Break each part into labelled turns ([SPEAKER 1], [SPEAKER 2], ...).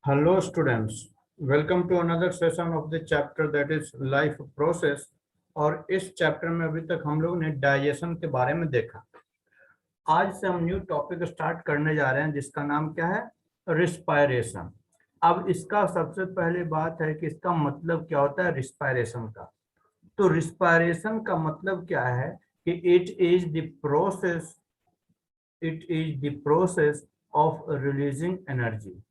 [SPEAKER 1] Hello students, welcome to another session of the chapter that is life process। और इस chapter में अभी तक हम लोग ने डाइजेशन के बारे में देखा। आज से हम न्यू टॉपिक स्टार्ट करने जा रहे हैं जिसका नाम क्या है, रिस्पायरेशन। अब इसका सबसे पहले बात है कि इसका मतलब क्या होता है रिस्पायरेशन का। तो रिस्पायरेशन का मतलब क्या है कि it is the process of releasing energy.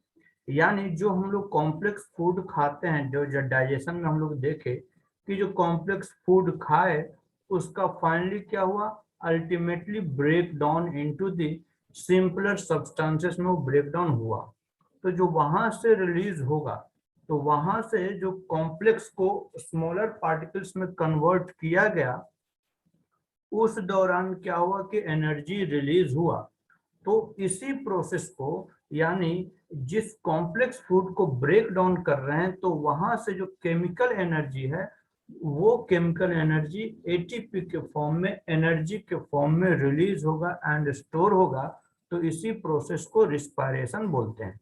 [SPEAKER 1] यानी जो हम लोग कॉम्प्लेक्स फूड खाते हैं, जो डाइजेशन में हम लोग देखे कि जो कॉम्प्लेक्स फूड खाए उसका फाइनली क्या हुआ, ultimately break down into the simpler substances में वो ब्रेक डाउन हुआ। तो जो वहां से रिलीज होगा, तो वहां से जो कॉम्प्लेक्स को स्मॉलर पार्टिकल्स में कन्वर्ट किया गया, उस दौरान क्या हुआ कि एनर्जी रिलीज हुआ। तो इसी प्रोसेस को, यानी जिस कॉम्प्लेक्स फूड को ब्रेक डाउन कर रहे हैं, तो वहां से जो केमिकल एनर्जी है, वो केमिकल एनर्जी एटीपी के फॉर्म में, एनर्जी के फॉर्म में रिलीज होगा एंड स्टोर होगा। तो इसी प्रोसेस को रिस्पायरेशन बोलते हैं।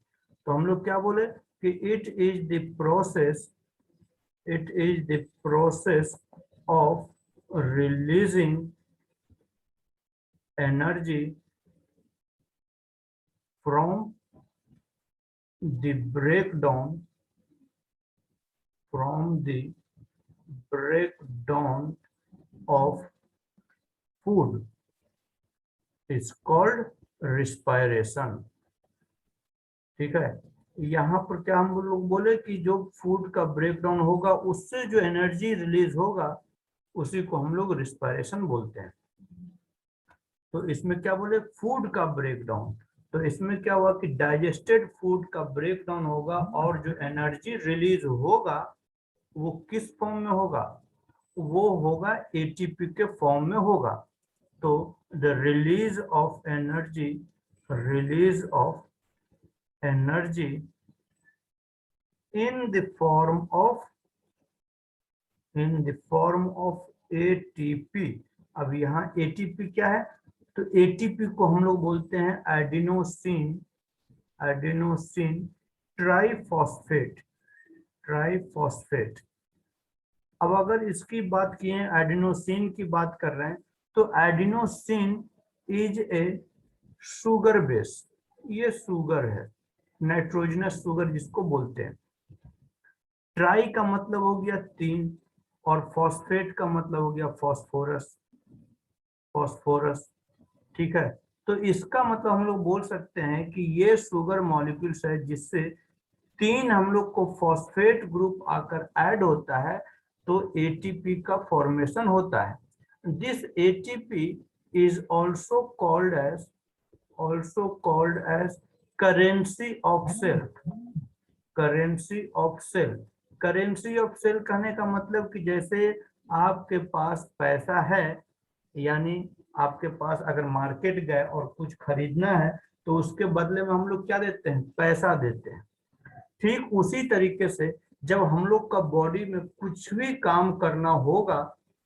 [SPEAKER 1] तो हम लोग क्या बोले कि it is the process of releasing energy from the breakdown from the breakdown of food is called respiration। ठीक है, यहाँ पर क्या हम लोग बोले कि जो फूड का ब्रेकडाउन होगा उससे जो एनर्जी रिलीज होगा उसी को हम लोग रिस्पायरेशन बोलते हैं। तो इसमें क्या बोले, फूड का ब्रेकडाउन। तो इसमें क्या हुआ कि डाइजेस्टेड फूड का ब्रेकडाउन होगा और जो एनर्जी रिलीज होगा वो किस फॉर्म में होगा, वो होगा एटीपी के फॉर्म में होगा। तो the release of energy in the form of ATP. अब यहाँ एटीपी क्या है, तो एटीपी को हम लोग बोलते हैं एडिनोसिन ट्राइफॉस्फेट। अब अगर इसकी बात किए, एडिनोसिन की बात कर रहे हैं, तो adenosine is a sugar base. ये शुगर है, नाइट्रोजनस शुगर जिसको बोलते हैं। ट्राई का मतलब हो गया 3, और फॉस्फेट का मतलब हो गया फॉस्फोरस। ठीक है, तो इसका मतलब हम लोग बोल सकते हैं कि ये शुगर मॉलिक्यूल्स है जिससे 3 हम लोग को फॉस्फेट ग्रुप आकर ऐड होता है, तो एटीपी का फॉर्मेशन होता है। This ATP is also called as currency of cell. Currency of cell कहने का मतलब कि जैसे आपके पास पैसा है, यानी आपके पास अगर मार्केट गए और कुछ खरीदना है, तो उसके बदले में हम लोग क्या देते हैं, पैसा देते हैं। ठीक उसी तरीके से जब हम लोग का बॉडी में कुछ भी काम करना होगा,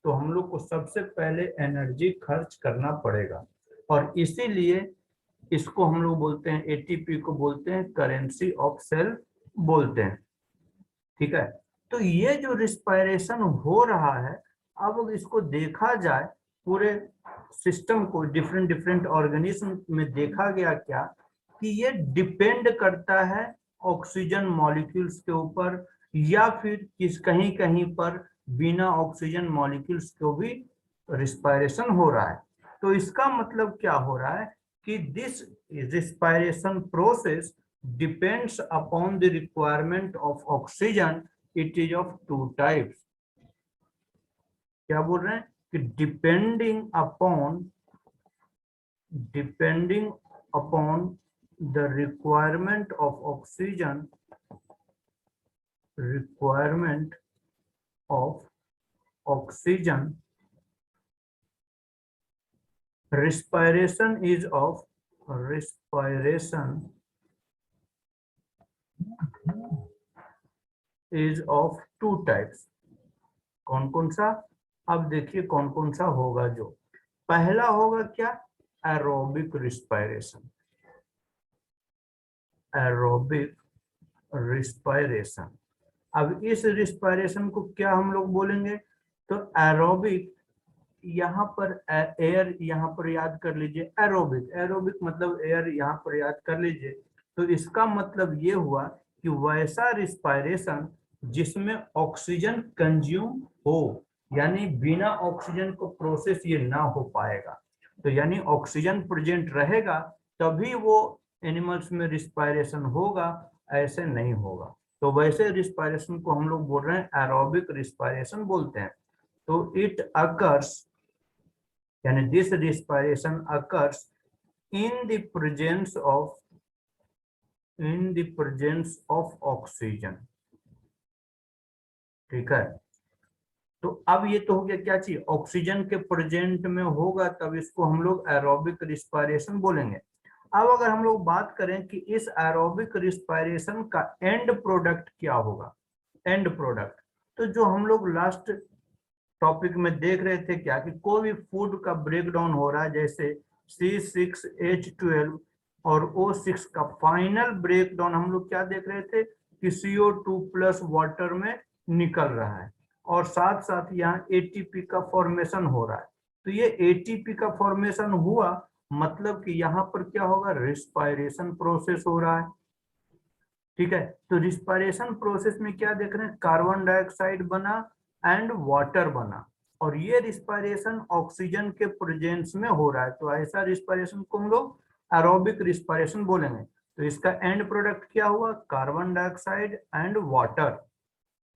[SPEAKER 1] तो हम लोग को सबसे पहले एनर्जी खर्च करना पड़ेगा, और इसीलिए इसको हम लोग बोलते हैं, एटीपी को बोलते हैं करेंसी ऑफ सेल बोलते हैं। ठीक है, तो ये जो रिस्पायरेशन हो रहा है, अब इसको देखा जाए पूरे सिस्टम को, डिफरेंट डिफरेंट ऑर्गेनिज्म में देखा गया क्या कि ये डिपेंड करता है ऑक्सीजन मॉलिक्यूल्स के ऊपर, या फिर कहीं कहीं पर बिना ऑक्सीजन मॉलिक्यूल्स को भी रिस्पायरेशन हो रहा है। तो इसका मतलब क्या हो रहा है कि this respiration process depends upon the requirement of oxygen। It is of 2 types। क्या बोल रहे हैं कि depending upon the requirement of oxygen respiration is of 2 types। कौन कौन सा, अब देखिए कौन कौन सा होगा। जो पहला होगा क्या, एरोबिक रिस्पायरेशन। Aerobic respiration. अब इस रिस्पायरेशन को क्या हम लोग बोलेंगे, तो एरोबिक, यहाँ पर एयर यहाँ पर याद कर लीजिए, एरोबिक, एरोबिक मतलब एयर यहाँ पर याद कर लीजिए। तो इसका मतलब ये हुआ कि वैसा रिस्पायरेशन जिसमें ऑक्सीजन कंज्यूम हो, यानी बिना ऑक्सीजन को प्रोसेस ये ना हो पाएगा। तो यानी ऑक्सीजन प्रेजेंट रहेगा तभी वो एनिमल्स में रिस्पायरेशन होगा, ऐसे नहीं होगा। तो वैसे रिस्पायरेशन को हम लोग बोल रहे हैं एरोबिक रिस्पायरेशन बोलते हैं। तो इट अकर्स, यानी this respiration occurs in the presence of oxygen. ठीक है, तो अब ये तो हो गया क्या चीज, ऑक्सीजन के प्रेजेंट में होगा तब इसको हम लोग एरोबिक रिस्पायरेशन बोलेंगे। अब अगर हम लोग बात करें कि इस एरोबिक रिस्पायरेशन का एंड प्रोडक्ट क्या होगा, एंड प्रोडक्ट, तो जो हम लोग लास्ट टॉपिक में देख रहे थे क्या, कि कोई भी फूड का ब्रेक डाउन हो रहा है, जैसे C6H12 और O6 का फाइनल ब्रेक डाउन हम लोग क्या देख रहे थे कि CO2 प्लस वाटर में निकल रहा है, और साथ साथ यहाँ ATP का फॉर्मेशन हो रहा है। तो ये ATP का फॉर्मेशन हुआ मतलब कि यहाँ पर क्या होगा, रिस्पायरेशन प्रोसेस हो रहा है। ठीक है, तो रिस्पायरेशन प्रोसेस में क्या देख रहे हैं, कार्बन डाइऑक्साइड बना एंड वाटर बना, और ये रिस्पायरेशन ऑक्सीजन के प्रेजेंस में हो रहा है। तो ऐसा रिस्पायरेशन को हम लोग एरोबिक रिस्पायरेशन बोलेंगे। तो इसका एंड प्रोडक्ट क्या हुआ, कार्बन डाइऑक्साइड एंड वाटर।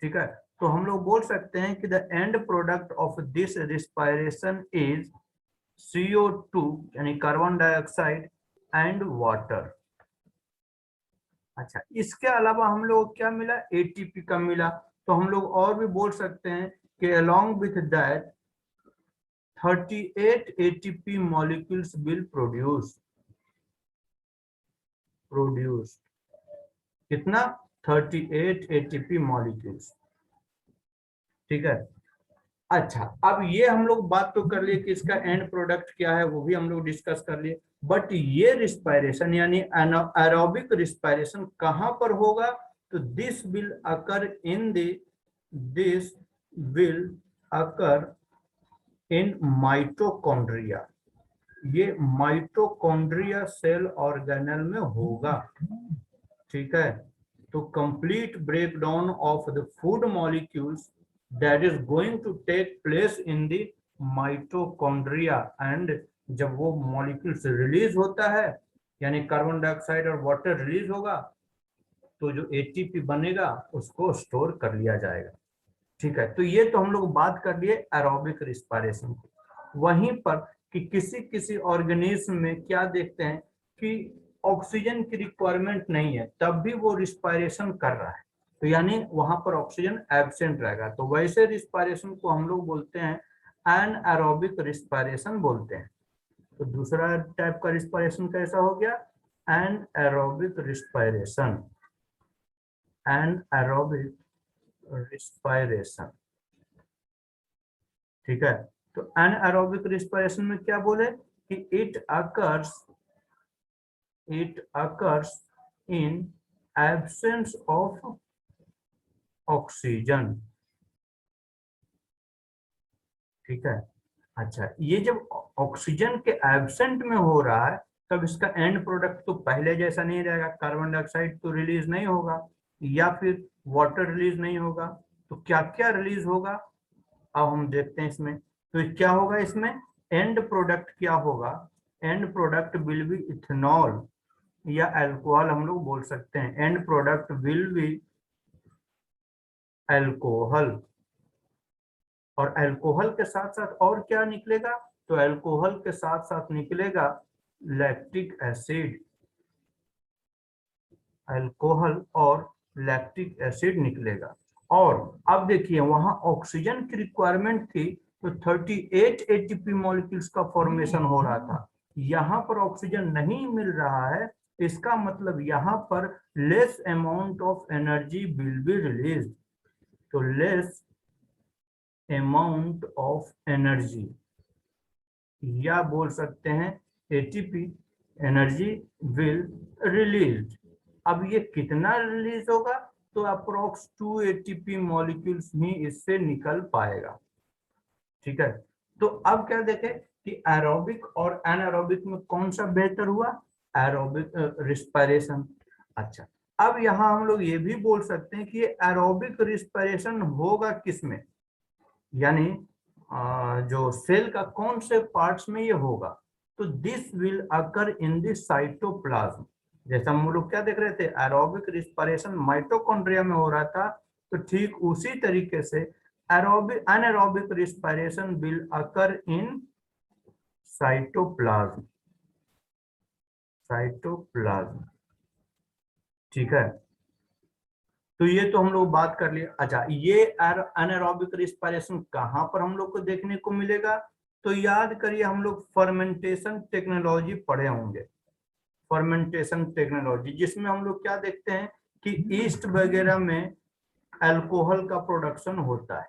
[SPEAKER 1] ठीक है, तो हम लोग बोल सकते हैं कि the end product of this respiration is CO2, यानी कार्बन डाइऑक्साइड एंड वाटर। अच्छा, इसके अलावा हम लोग क्या मिला, एटीपी का मिला। तो हम लोग और भी बोल सकते हैं कि along with that 38 ATP molecules will produce कितना, 38 ATP molecules। ठीक है, अच्छा, अब ये हम लोग बात तो कर लिए कि इसका एंड प्रोडक्ट क्या है, वो भी हम लोग डिस्कस कर लिए। बट ये रिस्पायरेशन यानी एरोबिक रिस्पायरेशन कहां पर होगा, तो this will occur in mitochondria. ये माइटोकॉन्ड्रिया सेल ऑर्गेनल में होगा। ठीक है, तो complete breakdown of the food molecules that is going to take place in the mitochondria, and जब वो मॉलिक्यूल्स रिलीज होता है, यानी कार्बन डाइऑक्साइड और वाटर रिलीज होगा, तो जो एटीपी बनेगा उसको स्टोर कर लिया जाएगा। ठीक है, तो ये तो हम लोग बात कर लिए एरोबिक रिस्पायरेशन की। वहीं पर कि किसी किसी ऑर्गेनिज्म में क्या देखते हैं कि ऑक्सीजन की रिक्वायरमेंट नहीं है तब भी वो रिस्पायरेशन कर रहा है, तो यानी वहां पर ऑक्सीजन एब्सेंट रहेगा, तो वैसे रिस्पायरेशन को हम लोग बोलते हैं एनएरोबिक रिस्पायरेशन बोलते हैं। तो दूसरा टाइप का रिस्पायरेशन कैसा हो गया, एनएरोबिक रिस्पायरेशन, एनएरोबिक रिस्पायरेशन। ठीक है, तो एनएरोबिक रिस्पायरेशन में क्या बोले कि it occurs in absence of oxygen. ठीक है, अच्छा, ये जब ऑक्सीजन के एब्सेंट में हो रहा है तब इसका एंड प्रोडक्ट तो पहले जैसा नहीं रहेगा, कार्बन डाइऑक्साइड तो रिलीज नहीं होगा या फिर वाटर रिलीज नहीं होगा, तो क्या क्या रिलीज होगा अब हम देखते हैं इसमें। तो क्या होगा इसमें, एंड प्रोडक्ट क्या होगा, and product will be ethanol या अल्कोहल हम लोग बोल सकते हैं, and product will be alcohol. और अल्कोहल के साथ साथ और क्या निकलेगा, तो अल्कोहल के साथ साथ निकलेगा लैक्टिक एसिड, अल्कोहल और लैक्टिक एसिड निकलेगा। और अब देखिए वहां ऑक्सीजन की रिक्वायरमेंट थी तो 38 एटीपी मॉलिक्यूल्स का फॉर्मेशन हो रहा था, यहाँ पर ऑक्सीजन नहीं मिल रहा है, इसका मतलब यहाँ पर less amount of energy will be release. तो लेस अमाउंट ऑफ एनर्जी, या बोल सकते हैं एटीपी एनर्जी विल रिलीज। अब ये कितना रिलीज होगा, तो अप्रोक्स 2 एटीपी मॉलिक्यूल्स ही इससे निकल पाएगा। ठीक है, तो अब क्या देखें कि एरोबिक और एनारोबिक में कौन सा बेहतर हुआ, एरोबिक रिस्पायरेशन। अच्छा, अब यहाँ हम लोग ये भी बोल सकते हैं कि ये एरोबिक रिस्पायरेशन होगा किसमें, यानी जो सेल का कौन से पार्ट्स में ये होगा, तो this will occur in the cytoplasm. जैसा हम लोग क्या देख रहे थे, एरोबिक रिस्पायरेशन माइटोकॉन्ड्रिया में हो रहा था, तो ठीक उसी तरीके से aerobic anaerobic respiration will occur in cytoplasm, cytoplasm. ठीक है, तो ये तो हम लोग बात कर लिए। अच्छा, ये एनारोबिक रिस्पायरेशन कहाँ पर हम लोग को देखने को मिलेगा, तो याद करिए हम लोग फर्मेंटेशन टेक्नोलॉजी पढ़े होंगे, फर्मेंटेशन टेक्नोलॉजी, जिसमें हम लोग क्या देखते हैं कि ईस्ट वगैरह में अल्कोहल का प्रोडक्शन होता है,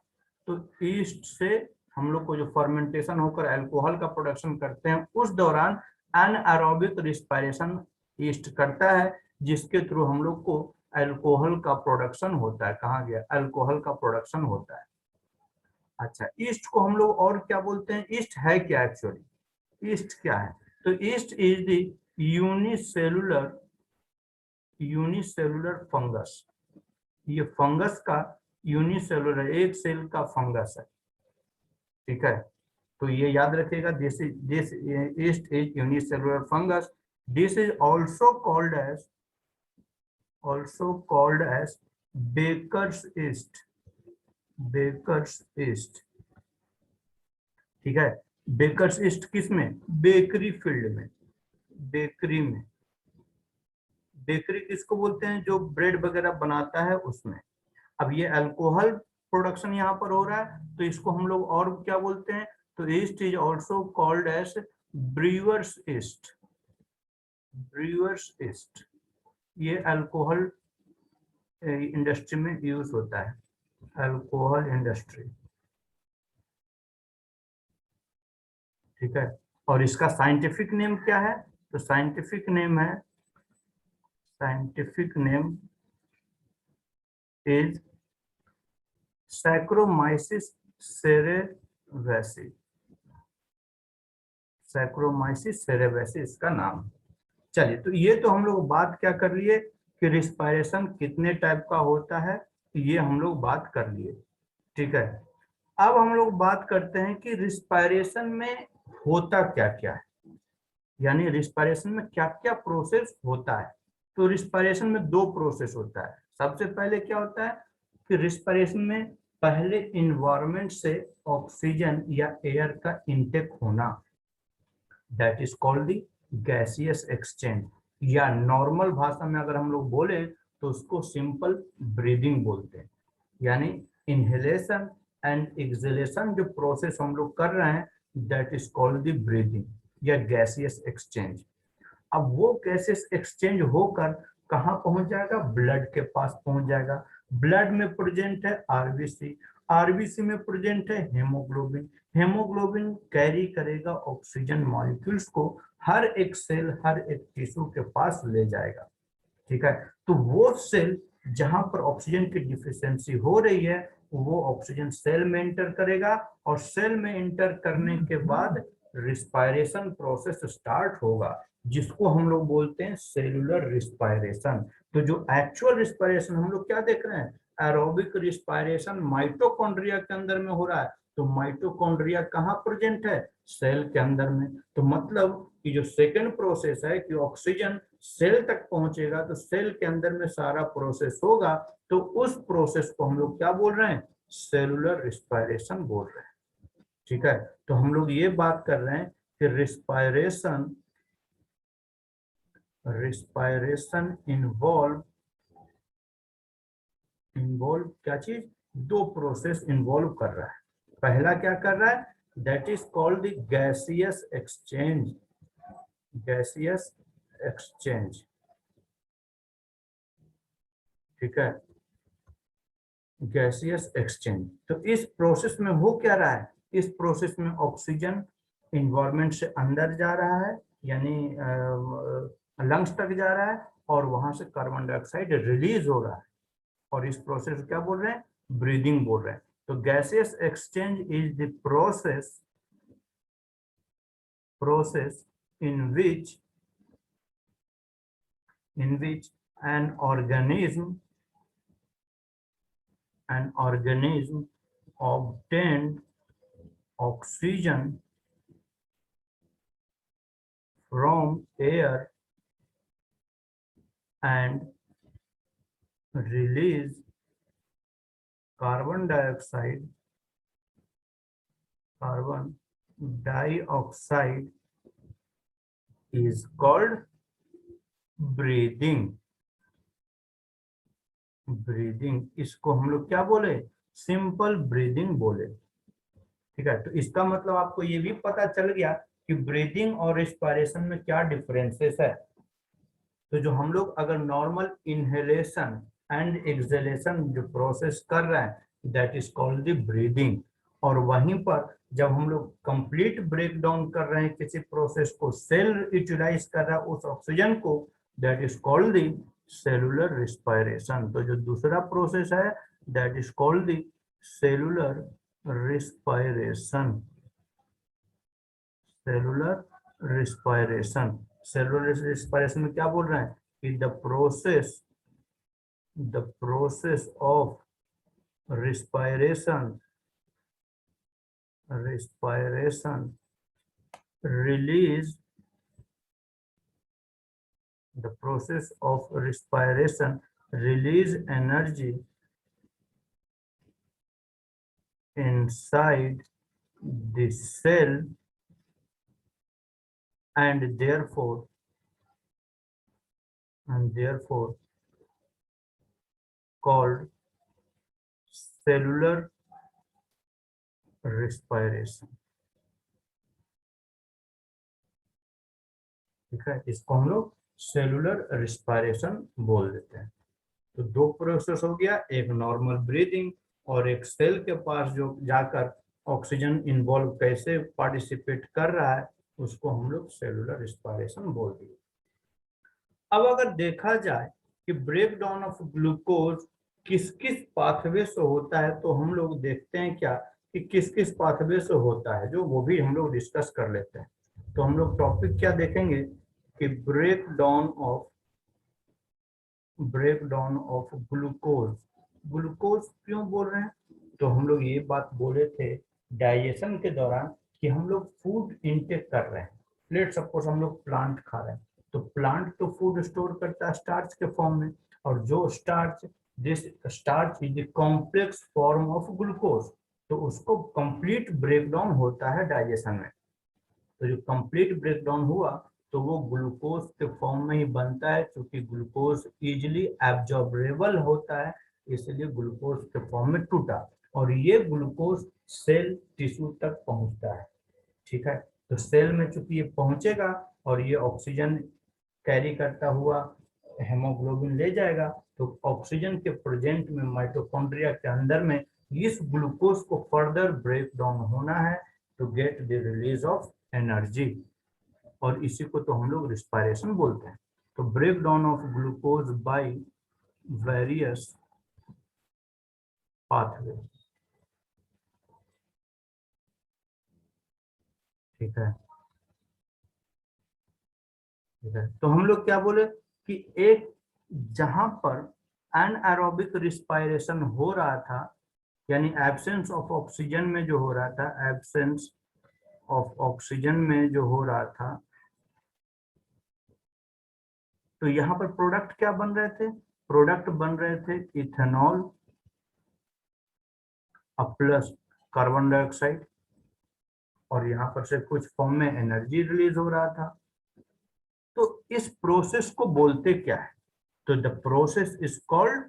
[SPEAKER 1] तो ईस्ट से हम लोग को जो फर्मेंटेशन होकर अल्कोहल का प्रोडक्शन करते हैं, उस दौरान एनारोबिक रिस्पायरेशन ईस्ट करता है, जिसके थ्रू हम लोग को अल्कोहल का प्रोडक्शन होता है। कहाँ गया, अल्कोहल का प्रोडक्शन होता है। अच्छा, ईस्ट को हम लोग और क्या बोलते हैं, ईस्ट है क्या एक्चुअली, ईस्ट क्या है, तो yeast is the unicellular, unicellular fungus. ये फंगस का यूनिसेलुलर, एक सेल का फंगस है। ठीक है, तो ये याद रखिएगा, this yeast is unicellular fungus. This is also called as baker's yeast, baker's yeast. ठीक है, बेकर्स ईस्ट किसमें, बेकरी फील्ड में, बेकरी में। बेकरी किसको बोलते हैं, जो ब्रेड वगैरह बनाता है उसमें। अब ये अल्कोहल प्रोडक्शन यहाँ पर हो रहा है, तो इसको हम लोग और क्या बोलते हैं, तो yeast is also called as brewer's yeast, brewer's yeast. ये अल्कोहल इंडस्ट्री में यूज होता है, अल्कोहल इंडस्ट्री। ठीक है, और इसका साइंटिफिक नेम क्या है, तो साइंटिफिक नेम है, scientific name is Saccharomyces cerevisiae, Saccharomyces cerevisiae इसका नाम। चलिए, तो ये तो हम लोग बात क्या कर लिए कि रिस्पायरेशन कितने टाइप का होता है, ये हम लोग बात कर लिए। ठीक है, अब हम लोग बात करते हैं कि रिस्पायरेशन में होता क्या क्या है, यानी रिस्पायरेशन में क्या क्या प्रोसेस होता है। तो रिस्पायरेशन में दो प्रोसेस होता है। सबसे पहले क्या होता है कि रिस्पायरेशन में पहले इन्वायरमेंट से ऑक्सीजन या एयर का इनटेक होना, that is called the gaseous exchange, या नॉर्मल भाषा में अगर हम लोग बोले तो उसको सिंपल ब्रीदिंग बोलते हैं। यानी इनहेलेशन एंड एक्सहेलेशन जो प्रोसेस हम लोग कर रहे हैं, that is called the breathing या गैसियस एक्सचेंज। अब वो गैसेस एक्सचेंज होकर कहाँ पहुंच जाएगा, ब्लड के पास पहुंच जाएगा। ब्लड में प्रेजेंट है आरबीसी, आरबीसी में प्रेजेंट है हेमोग्लोबिन, हेमोग्लोबिन कैरी करेगा ऑक्सीजन मॉलिक्यूल्स को, हर एक सेल हर एक टिश्यू के पास ले जाएगा। ठीक है, तो वो सेल जहां पर ऑक्सीजन की डिफिशियंसी हो रही है, वो ऑक्सीजन सेल में इंटर करेगा, और सेल में इंटर करने के बाद रिस्पायरेशन प्रोसेस स्टार्ट होगा, जिसको हम लोग बोलते हैं सेलुलर रिस्पायरेशन। तो जो एक्चुअल रिस्पायरेशन हम लोग क्या देख रहे हैं, एरोबिक रिस्पायरेशन माइटोकॉन्ड्रिया के अंदर में हो रहा है। तो माइटोकॉन्ड्रिया कहाँ प्रेजेंट है, सेल के अंदर में। तो मतलब कि जो सेकंड प्रोसेस है कि ऑक्सीजन सेल तक पहुंचेगा, तो सेल के अंदर में सारा प्रोसेस होगा, तो उस प्रोसेस को हम लोग क्या बोल रहे हैं, सेलुलर रिस्पायरेशन बोल रहे हैं। ठीक है, तो हम लोग ये बात कर रहे हैं कि रिस्पायरेशन, रिस्पायरेशन इन्वॉल्व क्या चीज, दो प्रोसेस इन्वॉल्व कर रहा है। पहला क्या कर रहा है, that is called the gaseous exchange, gaseous exchange. ठीक है, गैसियस एक्सचेंज। तो इस प्रोसेस में हो क्या रहा है, इस प्रोसेस में ऑक्सीजन इन्वायरमेंट से अंदर जा रहा है, यानी लंग्स तक जा रहा है, और वहां से कार्बन डाइऑक्साइड रिलीज हो रहा है, और इस प्रोसेस क्या बोल रहे हैं, ब्रीदिंग बोल रहे हैं। तो gaseous exchange is the process in which an organism obtained oxygen from air and release carbon dioxide is called breathing। इसको हम लोग क्या बोले, सिंपल ब्रीदिंग बोले। ठीक है, तो इसका मतलब आपको ये भी पता चल गया कि ब्रीदिंग और रेस्पिरेशन में क्या डिफरेंसेस है। तो जो हम लोग अगर नॉर्मल इनहेलेशन एंड एक्सहेलेशन जो प्रोसेस कर रहे हैं that is called the breathing, और वहीं पर जब हम लोग कंप्लीट ब्रेक डाउन कर रहे हैं किसी प्रोसेस को, सेल यूटिलाइज कर रहा है उस ऑक्सीजन को, that is called the cellular respiration. तो जो दूसरा प्रोसेस है that is called the cellular respiration. Cellular respiration में क्या बोल रहे हैं कि the process of respiration release the process of respiration release energy inside the cell and therefore called cellular respiration। ठीक है, इसको हम लोग सेलुलर रिस्पायरेशन बोल देते हैं। तो दो प्रोसेस हो गया, एक नॉर्मल ब्रीदिंग और एक सेल के पास जो जाकर ऑक्सीजन इन्वॉल्व कैसे पार्टिसिपेट कर रहा है उसको हम लोग सेलुलर रिस्पायरेशन बोल दिए। अब अगर देखा जाए कि ब्रेक डाउन ऑफ ग्लूकोज किस किस पाथवे से होता है, तो हम लोग देखते हैं क्या कि किस किस पाथवे से होता है, जो वो भी हम लोग डिस्कस कर लेते हैं। तो हम लोग टॉपिक क्या देखेंगे कि ब्रेक डाउन ऑफ ग्लूकोज क्यों बोल रहे हैं, तो हम लोग ये बात बोले थे डाइजेशन के दौरान कि हम लोग फूड इनटेक कर रहे हैं। लेट सपोज हम लोग प्लांट खा रहे हैं, तो प्लांट तो फूड स्टोर करता है स्टार्च के फॉर्म में, और जो this starch is the complex form of glucose, तो उसको कंप्लीट ब्रेकडाउन होता है डाइजेशन में। तो जो कंप्लीट ब्रेकडाउन हुआ तो वो ग्लूकोज के फॉर्म में ही बनता है, क्योंकि ग्लूकोज इजिली एब्जॉर्बेबल होता है, इसलिए ग्लूकोज के फॉर्म में टूटा, और ये ग्लूकोज सेल टिश्यू तक पहुंचता है। ठीक है, तो सेल में चूंकि ये पहुंचेगा और ये ऑक्सीजन कैरी करता हुआ हेमोग्लोबिन ले जाएगा, तो ऑक्सीजन के प्रेजेंट में माइटोकॉन्ड्रिया के अंदर में इस ग्लूकोज को फर्दर ब्रेक डाउन होना है to get the release of energy, और इसी को तो हम लोग रिस्पायरेशन बोलते हैं। तो break down of glucose by various pathway. ठीक है, तो हम लोग क्या बोले कि एक जहां पर एनारोबिक रिस्पायरेशन हो रहा था, यानी एब्सेंस ऑफ ऑक्सीजन में जो हो रहा था, एब्सेंस ऑफ ऑक्सीजन में जो हो रहा था, तो यहाँ पर प्रोडक्ट क्या बन रहे थे, प्रोडक्ट बन रहे थे इथेनॉल प्लस कार्बन डाइऑक्साइड, और यहाँ पर से कुछ फॉर्म में एनर्जी रिलीज हो रहा था। तो इस प्रोसेस को बोलते क्या है, तो the process is called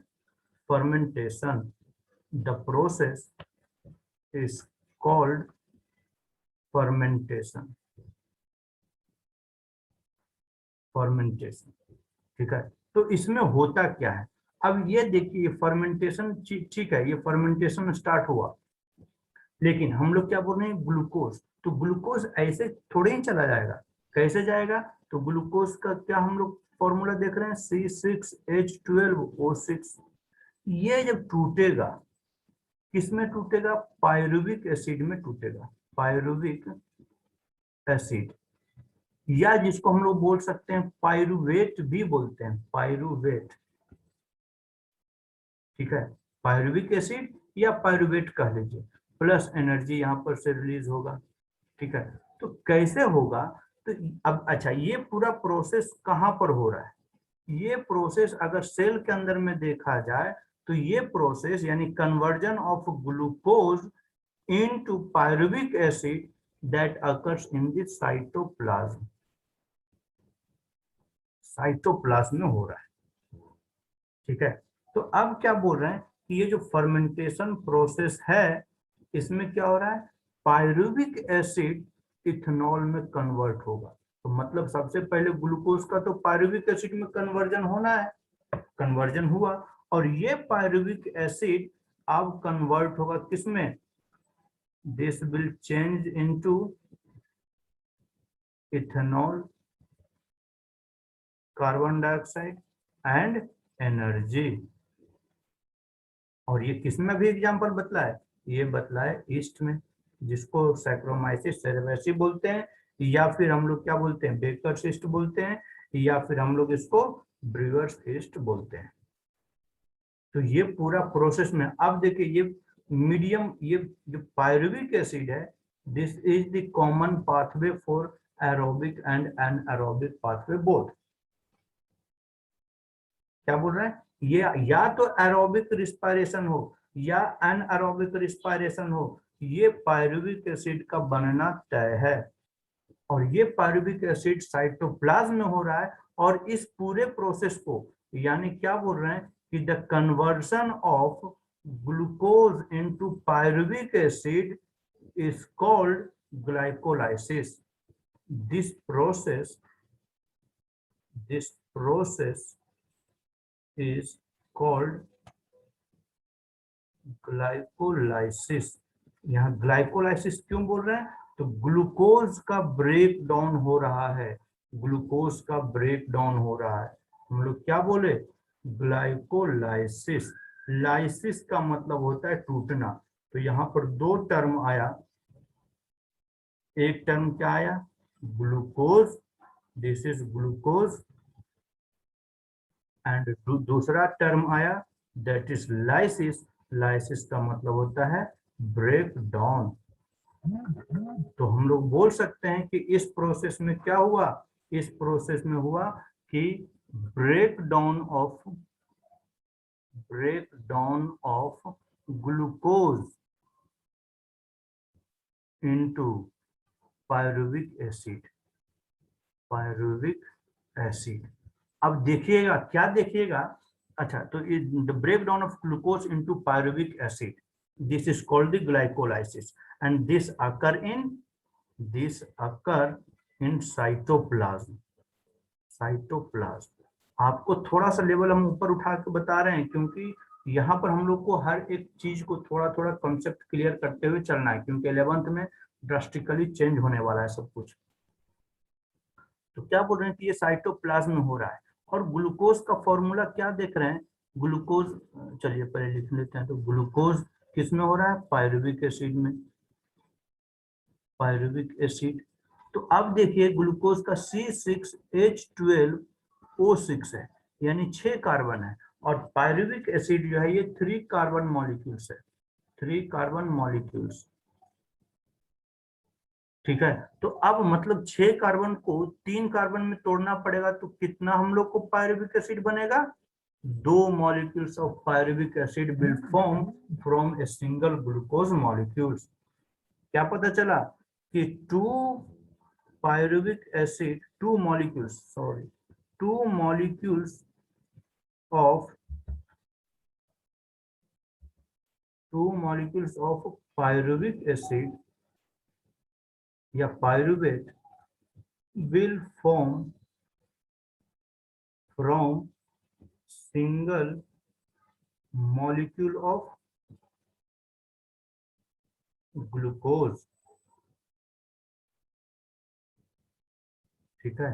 [SPEAKER 1] fermentation. The process is called fermentation. ठीक है, तो इसमें होता क्या है, अब ये देखिए फर्मेंटेशन, ठीक है, ये फर्मेंटेशन स्टार्ट हुआ, लेकिन हम लोग क्या बोल रहे हैं ग्लूकोज, तो ग्लूकोज ऐसे थोड़े ही चला जाएगा, कैसे जाएगा, तो ग्लूकोज का क्या हम लोग फॉर्मूला देख रहे हैं C6H12O6, ये जब टूटेगा किसमें टूटेगा? पायरुविक एसिड में टूटेगा, पायरुविक एसिड, या जिसको हम लोग बोल सकते हैं पायरुवेट भी बोलते हैं, पायरुवेट। ठीक है, पायरुविक एसिड या पायरुवेट कह लीजिए, प्लस एनर्जी यहाँ पर से रिलीज होगा। ठीक है, तो कैसे होगा? तो अब अच्छा, ये पूरा प्रोसेस कहाँ पर हो रहा है? ये प्रोसेस अगर सेल के अंदर में देखा जाए तो ये प्रोसेस यानी conversion of glucose into pyruvic acid that occurs in the cytoplasm, cytoplasm में हो रहा है। ठीक है, तो अब क्या बोल रहे हैं कि ये जो फर्मेंटेशन प्रोसेस है इसमें क्या हो रहा है? पायरुविक एसिड इथेनॉल में कन्वर्ट होगा। तो मतलब सबसे पहले ग्लूकोज का तो पायरुविक एसिड में कन्वर्जन होना है, कन्वर्जन हुआ, और ये पायरुविक एसिड अब कन्वर्ट होगा किसमें? This will change into ethanol, carbon dioxide and energy. और ये किसमें भी एग्जांपल बतला है? ये बतला है ईस्ट में, जिसको सैक्रोमाइसिस सेरेवेसी बोलते हैं, या फिर हम लोग क्या बोलते हैं? बेकर्स ईस्ट बोलते हैं, या फिर हम लोग इसको ब्रूअर्स ईस्ट बोलते हैं। तो ये पूरा प्रोसेस में अब देखिए, ये मीडियम, ये जो पायरुविक एसिड है, this is the common pathway for aerobic and anaerobic pathway both. क्या बोल रहे हैं? ये या तो एरोबिक रिस्पायरेशन हो या एनारोबिक रिस्पायरेशन हो, ये पायरुविक एसिड का बनना तय है। और ये पायरुविक एसिड साइटोप्लाज्म में हो रहा है, और इस पूरे प्रोसेस को यानी क्या बोल रहे हैं कि the conversion of glucose into pyruvic acid is called glycolysis. This process is called glycolysis. यहाँ ग्लाइकोलाइसिस क्यों बोल रहे हैं? तो ग्लूकोज का ब्रेक डाउन हो रहा है, ग्लूकोज का ब्रेक डाउन हो रहा है, हम लोग क्या बोले? ग्लाइकोलाइसिस। लाइसिस का मतलब होता है टूटना। तो यहाँ पर दो टर्म आया, एक टर्म क्या आया? Glucose, this is glucose, and दूसरा टर्म आया दैट इज लाइसिस। लाइसिस का मतलब होता है ब्रेक डाउन। तो हम लोग बोल सकते हैं कि इस प्रोसेस में क्या हुआ? इस प्रोसेस में हुआ कि break down of glucose into pyruvic acid, pyruvic acid. अब देखिएगा, क्या देखिएगा? अच्छा, तो the break down of glucose into pyruvic acid, this is called the glycolysis, and this occur in cytoplasm. Cytoplasm आपको थोड़ा सा लेवल हम ऊपर उठा के बता रहे हैं, क्योंकि यहाँ पर हम लोग को हर एक चीज को थोड़ा थोड़ा कॉन्सेप्ट क्लियर करते हुए चलना है, क्योंकि 11th में ड्रास्टिकली चेंज होने वाला है सब कुछ। तो क्या बोल रहे हैं कि ये साइटोप्लाज्म में हो रहा है। और ग्लूकोज का फॉर्मूला क्या देख रहे हैं? ग्लूकोज, चलिए पहले लिख लेते हैं। तो ग्लूकोज किस में हो रहा है? पायरुविक एसिड में, पायरुविक एसिड। तो अब देखिए ग्लूकोज का C6H12O6 है, यानी 6 कार्बन है, और पायरुविक एसिड जो है ये 3 कार्बन मॉलिक्यूल्स है, 3 कार्बन मॉलिक्यूल्स। ठीक है, तो अब मतलब 6 कार्बन को 3 कार्बन में तोड़ना पड़ेगा, तो कितना हम लोग को पायरुविक एसिड बनेगा? 2 molecules of pyruvic acid will form from a single glucose molecules. क्या पता चला कि 2 pyruvic acid, 2 molecules, sorry, 2 molecules of 2 molecules of pyruvic acid या pyruvate will form from single molecule of glucose। ठीक है,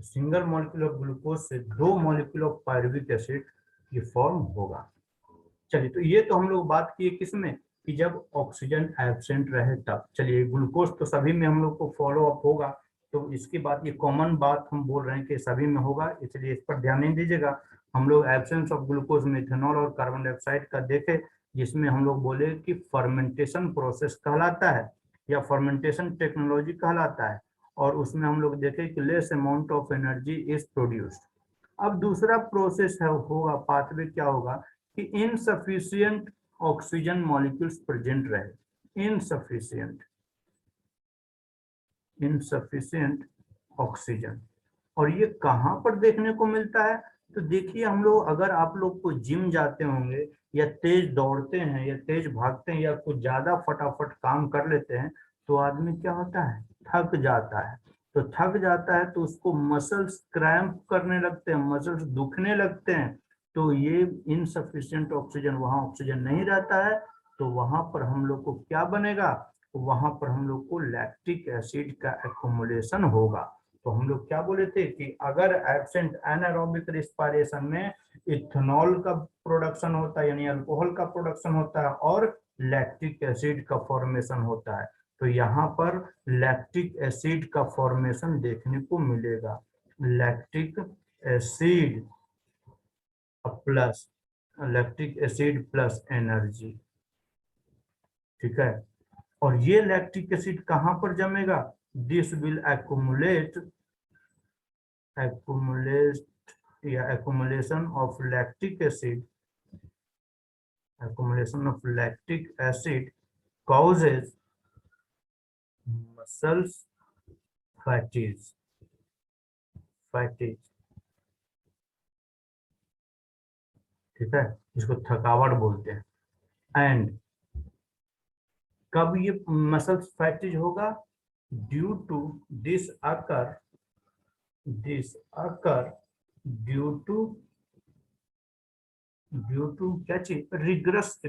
[SPEAKER 1] single molecule of glucose से 2 molecule of pyruvic acid ये form होगा। चलिए, तो ये तो हम लोग बात किए किसमें कि जब ऑक्सीजन एब्सेंट रहे तब। चलिए, ग्लूकोज तो सभी में हम लोग को फॉलो अप होगा, तो इसकी बात, ये कॉमन बात हम बोल रहे हैं कि सभी में होगा, इसलिए इस पर ध्यान नहीं दीजिएगा। हम लोग एब्सेंस ऑफ ग्लूकोज में इथेनॉल और कार्बन डाइऑक्साइड का देखें, जिसमें हम लोग बोले कि फर्मेंटेशन प्रोसेस कहलाता है या फर्मेंटेशन टेक्नोलॉजी कहलाता है, और उसमें हम लोग देखें कि less amount of energy is produced. अब दूसरा प्रोसेस है होगा, पाथवे क्या होगा कि इनसफिशियंट ऑक्सीजन मॉलिक्यूल्स प्रेजेंट रहे, इनसफिशियंट ऑक्सीजन। और ये कहाँ पर देखने को मिलता है? तो देखिए, हम लोग अगर आप लोग को जिम जाते होंगे या तेज दौड़ते हैं या तेज भागते हैं या कुछ ज्यादा फटाफट काम कर लेते हैं, तो आदमी क्या होता है, थक जाता है। तो थक जाता है तो उसको मसल्स क्रैम्प करने लगते हैं, मसल्स दुखने लगते हैं। तो ये इनसफिशिएंट ऑक्सीजन, वहां ऑक्सीजन नहीं रहता है, तो वहां पर हम लोग को क्या बनेगा, वहां पर हम लोग को लैक्टिक एसिड का एक्युमुलेशन होगा। तो हम लोग क्या बोले थे कि अगर एब्सेंट एनारोबिक रिस्पायरेशन में इथेनॉल का प्रोडक्शन होता है, यानी अल्कोहल का प्रोडक्शन होता है, और लैक्टिक एसिड का फॉर्मेशन होता है, तो यहाँ पर लैक्टिक एसिड का फॉर्मेशन देखने को मिलेगा। Lactic acid plus lactic acid plus energy, ठीक है। और ये लैक्टिक एसिड कहां पर जमेगा? दिस विल एक्युमुलेट या accumulation of lactic acid causes muscles fatigue, ठीक है, जिसको थकावट बोलते हैं। एंड कब ये मसल्स फैटिज होगा? Due to this occur due to क्या चीज? Rigorous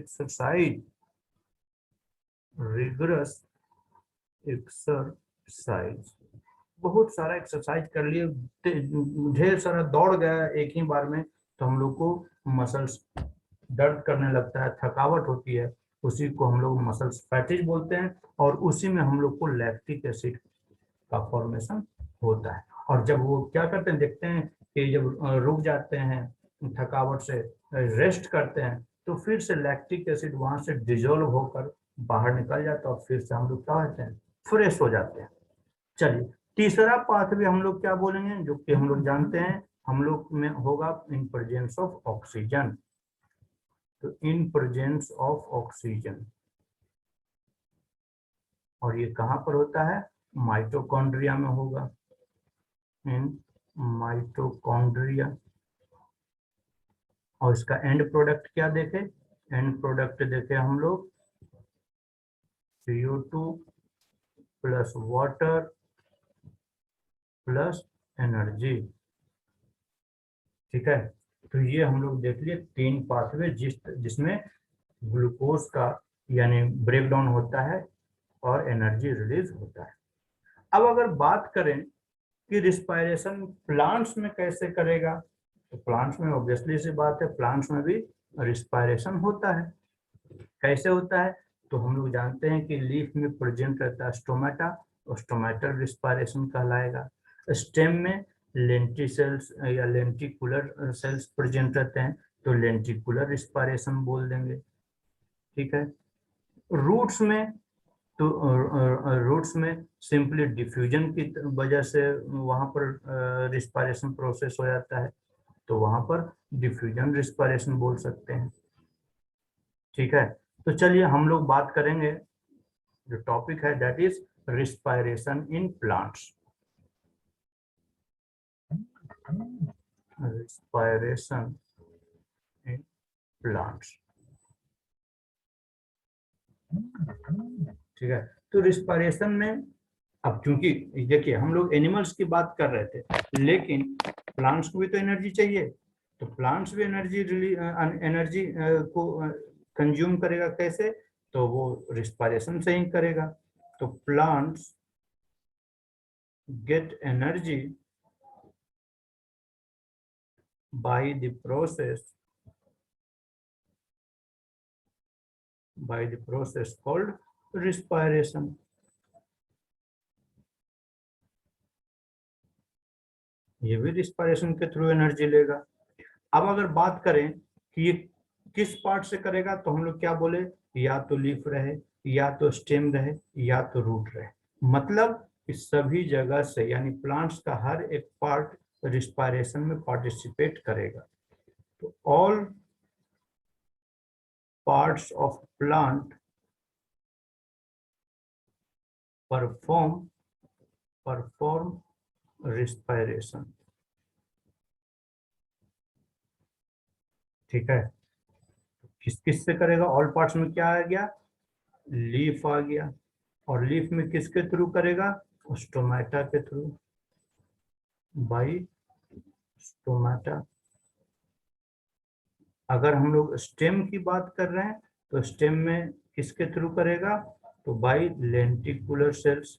[SPEAKER 1] exercise. बहुत सारा एक्सरसाइज कर लिए, ढेर सारा दौड़ गया एक ही बार में, तो हम लोग को मसल्स दर्द करने लगता है, थकावट होती है, उसी को हम लोग मसल्स फैटिज बोलते हैं। और उसी में हम लोग को लैक्टिक एसिड का फॉर्मेशन होता है। और जब वो क्या करते हैं, देखते हैं कि जब रुक जाते हैं थकावट से, रेस्ट करते हैं, तो फिर से लैक्टिक एसिड वहां से डिजोल्व होकर बाहर निकल जाता है, और फिर से हम लोग क्या होते हैं, फ्रेश हो जाते हैं। चलिए, तीसरा पाथवे हम लोग क्या बोलेंगे, जो कि हम लोग जानते हैं, हम लोग में होगा इन प्रेजेंस ऑफ ऑक्सीजन। तो इन प्रेजेंस ऑफ ऑक्सीजन, और ये कहां पर होता है? माइटोकॉन्ड्रिया में होगा, इन माइटोकॉन्ड्रिया। और इसका एंड प्रोडक्ट क्या देखे? एंड प्रोडक्ट देखे हम लोग CO2 plus water plus energy, ठीक है। तो ये हम लोग देख लिए 3 पाथवे जिसमें ग्लूकोज का यानी ब्रेक डाउन होता है और एनर्जी रिलीज होता है। अब अगर बात करें कि रिस्पायरेशन प्लांट्स में कैसे करेगा, तो प्लांट्स में ऑब्वियसली सी बात है, प्लांट्स में भी रिस्पायरेशन होता है। कैसे होता है? तो हम लोग जानते हैं कि लीफ में प्रेजेंट रहता है स्टोमेटा, और स्टोमेटल रिस्पायरेशन कहलाएगा। स्टेम में लेंटिसेल्स या लेंटिकुलर सेल्स प्रेजेंट रहते हैं, तो लेंटिकुलर रिस्पायरेशन बोल देंगे, ठीक है। रूट्स में, तो रूट्स में सिंपली डिफ्यूजन की वजह से वहां पर रिस्पायरेशन प्रोसेस हो जाता है, तो वहां पर डिफ्यूजन रिस्पायरेशन बोल सकते हैं, ठीक है। तो चलिए हम लोग बात करेंगे, जो टॉपिक है that is respiration in plants. Respiration in plants, ठीक है। तो रिस्पायरेशन में, अब क्योंकि देखिए हम लोग एनिमल्स की बात कर रहे थे, लेकिन प्लांट्स को भी तो एनर्जी चाहिए, तो प्लांट्स भी एनर्जी को कंज्यूम करेगा। कैसे? तो वो रिस्पायरेशन से ही करेगा। तो plants get energy by the process called respiration। ये भी रिस्पायरेशन के थ्रू एनर्जी लेगा। अब अगर बात करें कि ये किस पार्ट से करेगा, तो हम लोग क्या बोले, या तो लीफ रहे, या तो स्टेम रहे, या तो रूट रहे। मतलब इस सभी जगह से, यानी प्लांट्स का हर एक पार्ट रिस्पायरेशन में पार्टिसिपेट करेगा। तो all parts of plant perform respiration. ठीक है, किस किस से करेगा, ऑल पार्ट्स में क्या आ गया, लीफ आ गया, और लीफ में किसके थ्रू करेगा, स्टोमेटा के थ्रू, बाई स्टोमेटा। अगर हम लोग स्टेम की बात कर रहे हैं तो स्टेम में किसके थ्रू करेगा, तो बाई लेंटिकुलर सेल्स।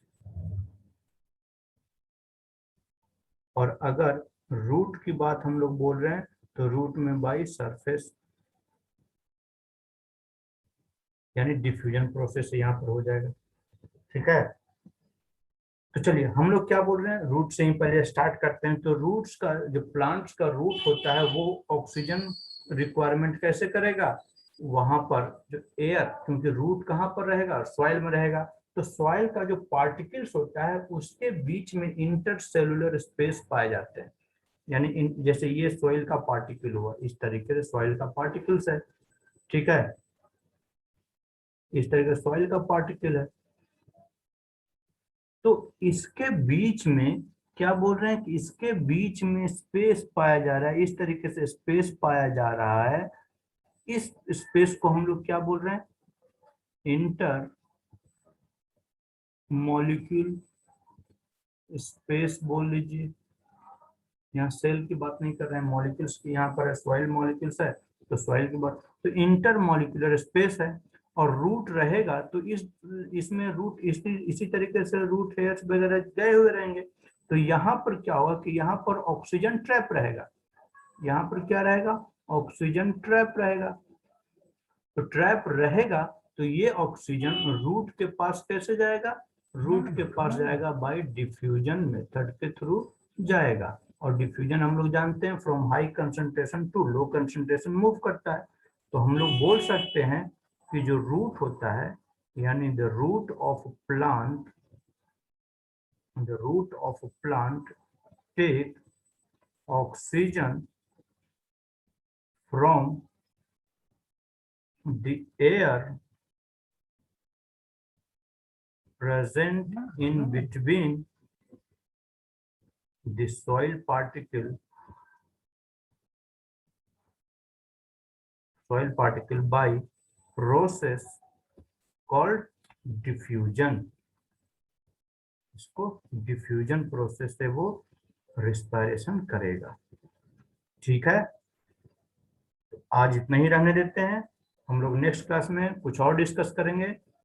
[SPEAKER 1] और अगर रूट की बात हम लोग बोल रहे हैं तो रूट में बाई सरफेस, यानी डिफ्यूजन प्रोसेस यहाँ पर हो जाएगा। ठीक है, तो चलिए हम लोग क्या बोल रहे हैं, रूट से ही पहले स्टार्ट करते हैं। तो रूट्स का, जो प्लांट्स का रूट होता है वो ऑक्सीजन रिक्वायरमेंट कैसे करेगा, वहां पर जो एयर, क्योंकि रूट कहाँ पर रहेगा, सॉइल में रहेगा, तो सॉइल का जो पार्टिकल्स होता है उसके बीच में इंटरसेलुलर स्पेस पाए जाते हैं। यानी जैसे ये सॉइल का पार्टिकल हुआ, इस तरीके से सॉइल का पार्टिकल्स है। ठीक है, इस तरीके से सॉइल का पार्टिकल है। तो इसके बीच में क्या बोल रहे हैं कि इसके बीच में स्पेस पाया जा रहा है, इस तरीके से स्पेस पाया जा रहा है। इस स्पेस को हम लोग क्या बोल रहे हैं, इंटर मॉलिक्यूल स्पेस बोल लीजिए। यहाँ सेल की बात नहीं कर रहे हैं, मॉलिक्यूल्स की यहाँ पर सॉइल मॉलिक्यूल्स है, तो सॉइल की बात, तो इंटर मॉलिक्यूलर स्पेस है। और रूट रहेगा तो इसमें रूट इसी तरीके से रूट हेयर्स वगैरह गए हुए रहेंगे। तो यहाँ पर क्या होगा कि यहाँ पर ऑक्सीजन ट्रैप रहेगा, यहाँ पर क्या रहेगा, ऑक्सीजन ट्रैप रहेगा। तो ट्रैप रहेगा तो ये ऑक्सीजन रूट के पास कैसे जाएगा, रूट के पास जाएगा बाय डिफ्यूजन मेथड के थ्रू जाएगा। और डिफ्यूजन हम लोग जानते हैं from high concentration to low concentration move करता है। तो हम लोग बोल सकते हैं कि जो रूट होता है, यानी the root of plant take oxygen from the air present in between the soil particle by process called diffusion। इसको डिफ्यूजन प्रोसेस से वो रिस्पायरेशन करेगा। ठीक है, तो आज इतना ही रहने देते हैं, हम लोग नेक्स्ट क्लास में कुछ और डिस्कस करेंगे।